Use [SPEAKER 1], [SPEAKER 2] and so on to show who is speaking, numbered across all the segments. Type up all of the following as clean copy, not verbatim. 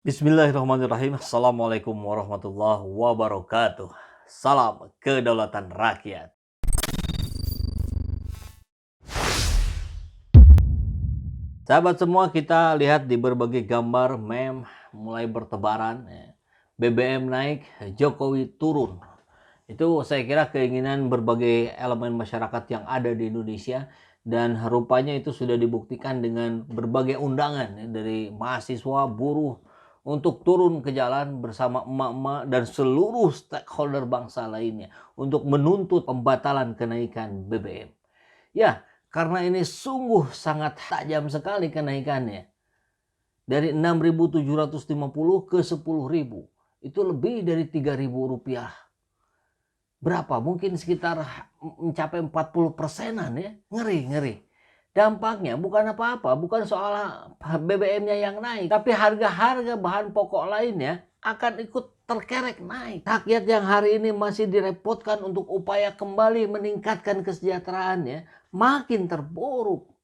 [SPEAKER 1] Bismillahirrahmanirrahim. Assalamualaikum warahmatullahi wabarakatuh. Salam kedaulatan rakyat. Sahabat semua, kita lihat di berbagai gambar meme mulai bertebaran. BBM naik, Jokowi turun. Itu saya kira keinginan berbagai elemen masyarakat yang ada di Indonesia, dan rupanya itu sudah dibuktikan dengan berbagai undangan dari mahasiswa, buruh untuk turun ke jalan bersama emak-emak dan seluruh stakeholder bangsa lainnya untuk menuntut pembatalan kenaikan BBM. Ya, karena ini sungguh sangat tajam sekali kenaikannya. Dari 6.750 ke 10.000. Itu lebih dari 3.000 rupiah. Berapa? Mungkin sekitar mencapai 40%-an ya. Ngeri. Dampaknya bukan apa-apa, bukan soal BBM-nya yang naik, tapi harga-harga bahan pokok lainnya akan ikut terkerek naik. Rakyat yang hari ini masih direpotkan untuk upaya kembali meningkatkan kesejahteraannya makin terpuruk.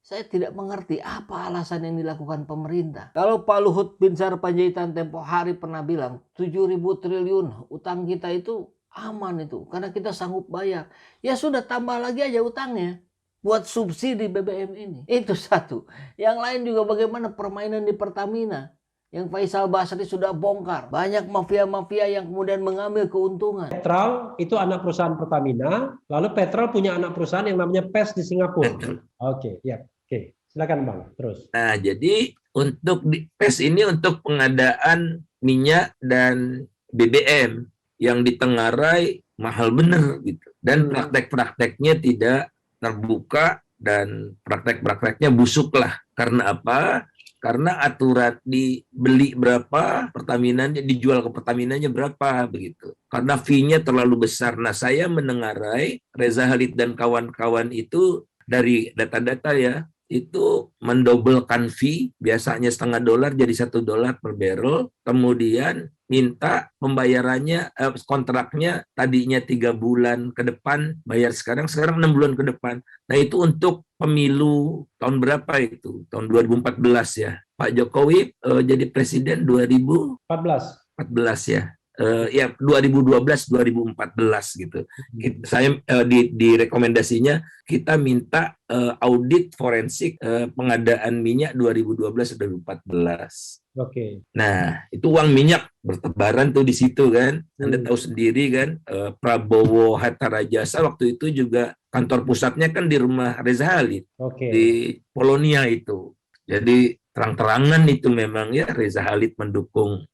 [SPEAKER 1] Saya tidak mengerti apa alasan yang dilakukan pemerintah. Kalau Pak Luhut Binsar Panjaitan tempo hari pernah bilang 7.000 triliun utang kita itu aman itu karena kita sanggup bayar. Ya sudah, tambah lagi aja utangnya buat subsidi BBM ini. Itu satu. Yang lain juga bagaimana permainan di Pertamina yang Faisal Basri sudah bongkar. Banyak mafia-mafia yang kemudian mengambil keuntungan.
[SPEAKER 2] Petrol itu anak perusahaan Pertamina, lalu Petrol punya anak perusahaan yang namanya PES di Singapura. Oke, ya. Oke, silakan Bang, terus.
[SPEAKER 3] Nah, jadi untuk PES ini untuk pengadaan minyak dan BBM yang ditengarai mahal bener gitu. Dan praktek-prakteknya tidak terbuka dan praktek-prakteknya busuk lah. Karena apa? Karena aturan dibeli berapa, Pertaminanya dijual ke Pertaminanya berapa begitu. Karena fee-nya terlalu besar. Nah, saya menengarai Reza Halid dan kawan-kawan itu dari data-data ya, itu mendobelkan fee, biasanya $0,5 jadi $1 per barrel, kemudian minta pembayarannya, kontraknya tadinya 3 bulan ke depan, bayar sekarang 6 bulan ke depan. Nah itu untuk pemilu tahun berapa itu? Tahun 2014 ya. Pak Jokowi jadi presiden 2014 ya. Ya 2012-2014 gitu. Saya di rekomendasinya kita minta audit forensik pengadaan minyak 2012-2014.
[SPEAKER 2] Oke.
[SPEAKER 3] Nah, itu uang minyak bertebaran tuh di situ kan. Anda tahu sendiri kan, Prabowo Hatta Rajasa waktu itu juga kantor pusatnya kan di rumah Reza Halid. Di Polonia itu. Jadi terang-terangan itu memang ya Reza Halid mendukung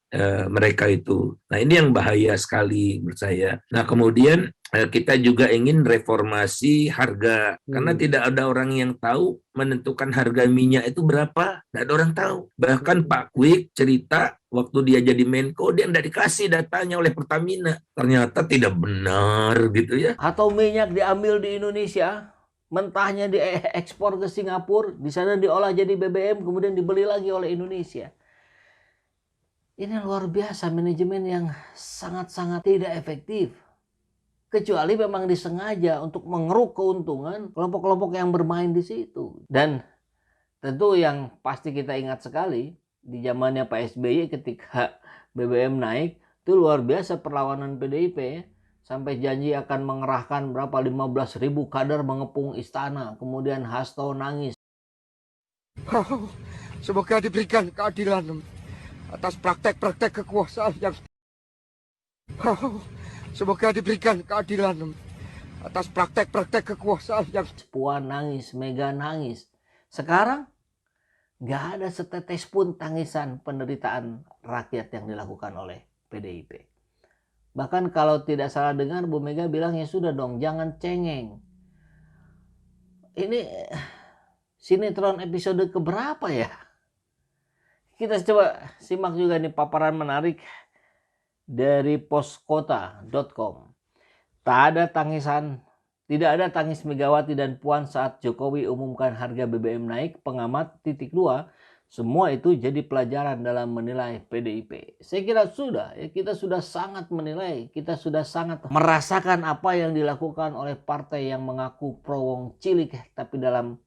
[SPEAKER 3] mereka itu. Nah ini yang bahaya sekali menurut saya. Nah kemudian kita juga ingin reformasi harga karena tidak ada orang yang tahu menentukan harga minyak itu berapa. Tidak ada orang tahu. Bahkan Pak Kwik cerita waktu dia jadi Menko dia tidak dikasih datanya oleh Pertamina. Ternyata tidak benar gitu ya.
[SPEAKER 1] Atau minyak diambil di Indonesia, mentahnya diekspor ke Singapura, di sana diolah jadi BBM, kemudian dibeli lagi oleh Indonesia. Ini luar biasa, manajemen yang sangat-sangat tidak efektif. Kecuali memang disengaja untuk mengeruk keuntungan kelompok-kelompok yang bermain di situ. Dan tentu yang pasti kita ingat sekali, di zamannya Pak SBY ketika BBM naik, itu luar biasa perlawanan PDIP. Sampai janji akan mengerahkan berapa 15.000 kader mengepung istana. Kemudian Hasto nangis.
[SPEAKER 4] Semoga diberikan keadilan atas praktek-praktek kekuasaan yang semoga diberikan keadilan atas praktek-praktek kekuasaan yang
[SPEAKER 1] Puan nangis, Mega nangis. Sekarang nggak ada setetes pun tangisan penderitaan rakyat yang dilakukan oleh PDIP. Bahkan kalau tidak salah dengar, Bu Mega bilang ya sudah dong, jangan cengeng. Ini sinetron episode keberapa ya? Kita coba simak juga nih paparan menarik dari poskota.com. Tidak ada tangis Megawati dan Puan saat Jokowi umumkan harga BBM naik. Pengamat titik 2, semua itu jadi pelajaran dalam menilai PDIP. Saya kira sudah, ya, kita sudah sangat menilai, kita sudah sangat merasakan apa yang dilakukan oleh partai yang mengaku pro wong cilik, tapi dalam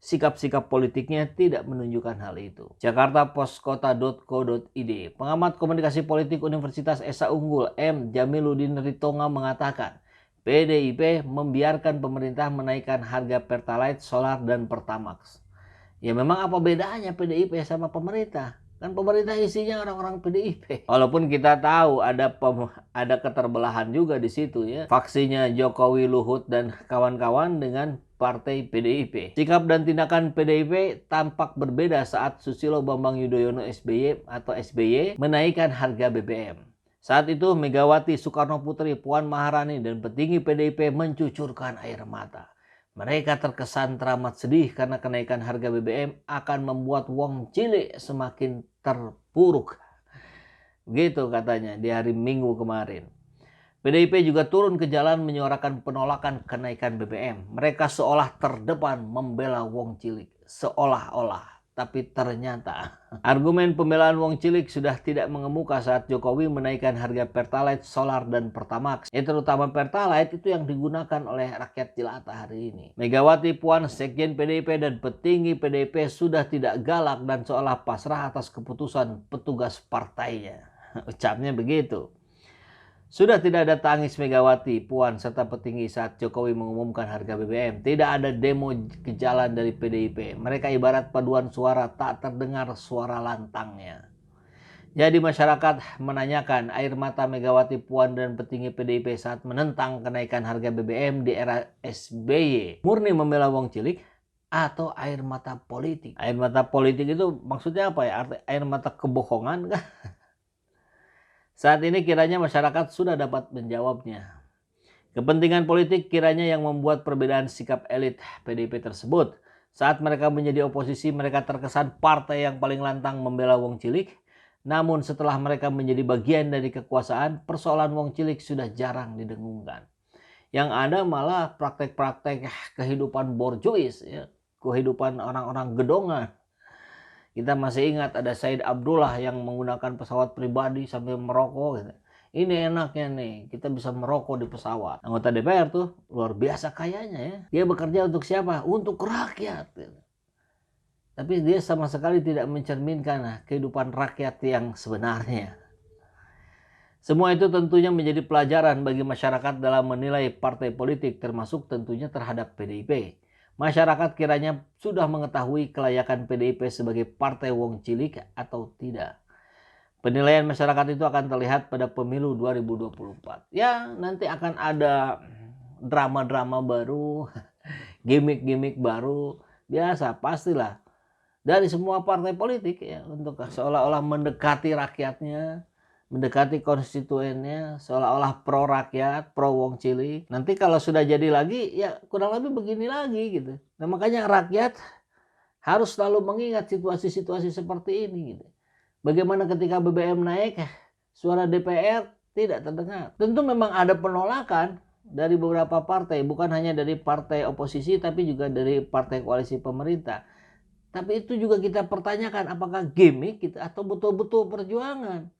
[SPEAKER 1] sikap-sikap politiknya tidak menunjukkan hal itu. JakartapostKota.co.id. Pengamat komunikasi politik Universitas Esa Unggul M. Jamiluddin Ritonga mengatakan, PDIP membiarkan pemerintah menaikkan harga Pertalite, solar, dan Pertamax. Ya memang apa bedanya PDIP sama pemerintah? Kan pemerintah isinya orang-orang PDIP. Walaupun kita tahu ada keterbelahan juga di situ ya. Faksinya Jokowi, Luhut, dan kawan-kawan dengan partai PDIP. Sikap dan tindakan PDIP tampak berbeda saat Susilo Bambang Yudhoyono SBY menaikkan harga BBM. Saat itu Megawati Soekarno Putri, Puan Maharani, dan petinggi PDIP mencucurkan air mata. Mereka terkesan teramat sedih karena kenaikan harga BBM akan membuat wong cilik semakin terpuruk. Begitu katanya di hari Minggu kemarin. PDIP juga turun ke jalan menyuarakan penolakan kenaikan BBM. Mereka seolah terdepan membela wong cilik. Seolah-olah. Tapi ternyata argumen pembelaan wong cilik sudah tidak mengemuka saat Jokowi menaikkan harga Pertalite, solar, dan Pertamax. Terutama Pertalite itu yang digunakan oleh rakyat jelata hari ini. Megawati, Puan, Sekjen PDIP, dan petinggi PDIP sudah tidak galak dan seolah pasrah atas keputusan petugas partainya. Ucapnya begitu. Sudah tidak ada tangis Megawati, Puan, serta petinggi saat Jokowi mengumumkan harga BBM. Tidak ada demo ke jalan dari PDIP. Mereka ibarat paduan suara tak terdengar suara lantangnya. Jadi masyarakat menanyakan air mata Megawati, Puan, dan petinggi PDIP saat menentang kenaikan harga BBM di era SBY. Murni membela wong cilik atau air mata politik? Air mata politik itu maksudnya apa ya? Air mata kebohongan kah? Saat ini kiranya masyarakat sudah dapat menjawabnya. Kepentingan politik kiranya yang membuat perbedaan sikap elit PDIP tersebut. Saat mereka menjadi oposisi, mereka terkesan partai yang paling lantang membela wong cilik. Namun setelah mereka menjadi bagian dari kekuasaan, persoalan wong cilik sudah jarang didengungkan. Yang ada malah praktek-praktek kehidupan borjuis, ya, kehidupan orang-orang gedongan. Kita masih ingat ada Said Abdullah yang menggunakan pesawat pribadi sambil merokok. Gitu. Ini enaknya nih, kita bisa merokok di pesawat. Anggota DPR tuh luar biasa kayanya ya. Dia bekerja untuk siapa? Untuk rakyat. Gitu. Tapi dia sama sekali tidak mencerminkan kehidupan rakyat yang sebenarnya. Semua itu tentunya menjadi pelajaran bagi masyarakat dalam menilai partai politik, termasuk tentunya terhadap PDIP. Masyarakat kiranya sudah mengetahui kelayakan PDIP sebagai partai wong cilik atau tidak. Penilaian masyarakat itu akan terlihat pada pemilu 2024. Ya, nanti akan ada drama-drama baru, gimmick-gimmick baru. Biasa, pastilah. Dari semua partai politik ya, untuk seolah-olah mendekati rakyatnya, mendekati konstituennya, seolah-olah pro rakyat, pro wong cilik. Nanti kalau sudah jadi lagi, ya kurang lebih begini lagi gitu. Nah makanya rakyat harus selalu mengingat situasi-situasi seperti ini gitu. Bagaimana ketika BBM naik, suara DPR tidak terdengar. Tentu memang ada penolakan dari beberapa partai, bukan hanya dari partai oposisi, tapi juga dari partai koalisi pemerintah. Tapi itu juga kita pertanyakan, apakah gimmick gitu, atau betul-betul perjuangan?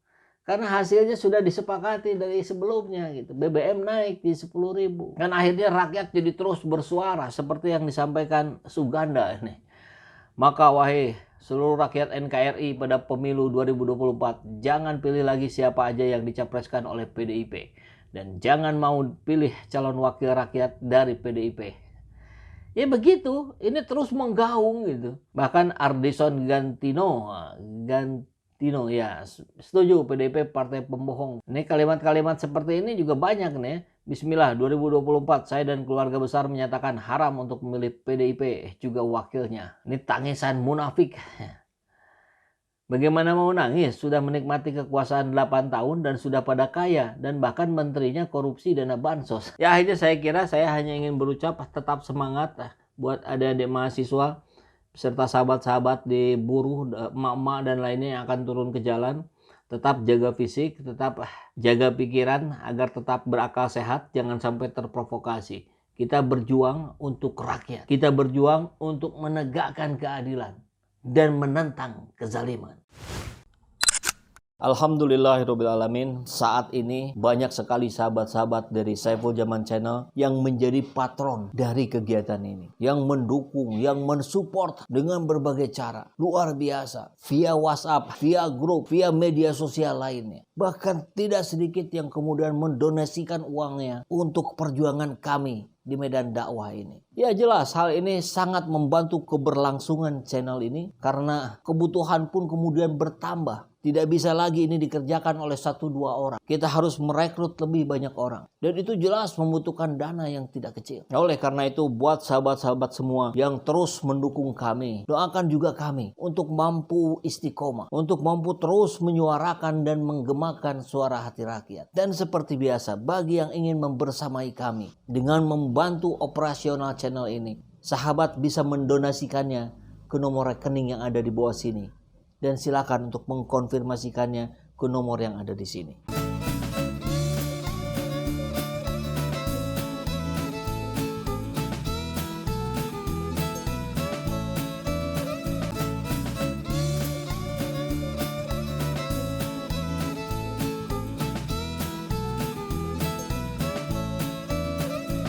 [SPEAKER 1] Karena hasilnya sudah disepakati dari sebelumnya gitu. BBM naik di 10.000. Dan akhirnya rakyat jadi terus bersuara seperti yang disampaikan Suganda ini. Maka wahai seluruh rakyat NKRI pada pemilu 2024, jangan pilih lagi siapa aja yang dicapreskan oleh PDIP. Dan jangan mau pilih calon wakil rakyat dari PDIP. Ya begitu, ini terus menggaung gitu. Bahkan Ardison Gantino ya, setuju PDIP partai pembohong. Ini kalimat-kalimat seperti ini juga banyak nih. Bismillah 2024 saya dan keluarga besar menyatakan haram untuk memilih PDIP juga wakilnya. Ini tangisan munafik. Bagaimana mau nangis? Sudah menikmati kekuasaan 8 tahun dan sudah pada kaya. Dan bahkan menterinya korupsi dana bansos. Ya akhirnya saya kira saya hanya ingin berucap tetap semangat buat adik-adik mahasiswa, beserta sahabat-sahabat di buruh, emak-emak dan lainnya yang akan turun ke jalan. Tetap jaga fisik, tetap jaga pikiran agar tetap berakal sehat, jangan sampai terprovokasi. Kita berjuang untuk rakyat. Kita berjuang untuk menegakkan keadilan dan menentang kezaliman. Alhamdulillahirrabbilalamin, saat ini banyak sekali sahabat-sahabat dari Saiful Zaman Channel yang menjadi patron dari kegiatan ini, yang mendukung, yang mensupport dengan berbagai cara. Luar biasa, via WhatsApp, via grup, via media sosial lainnya. Bahkan tidak sedikit yang kemudian mendonasikan uangnya untuk perjuangan kami di medan dakwah ini. Ya jelas hal ini sangat membantu keberlangsungan channel ini karena kebutuhan pun kemudian bertambah. Tidak bisa lagi ini dikerjakan oleh 1-2 orang. Kita harus merekrut lebih banyak orang. Dan itu jelas membutuhkan dana yang tidak kecil. Oleh karena itu buat sahabat-sahabat semua yang terus mendukung kami, doakan juga kami untuk mampu istiqomah, untuk mampu terus menyuarakan dan menggemakan suara hati rakyat. Dan seperti biasa, bagi yang ingin membersamai kami dengan membantu operasional channel ini, sahabat bisa mendonasikannya ke nomor rekening yang ada di bawah sini. Dan silakan untuk mengkonfirmasikannya ke nomor yang ada di sini.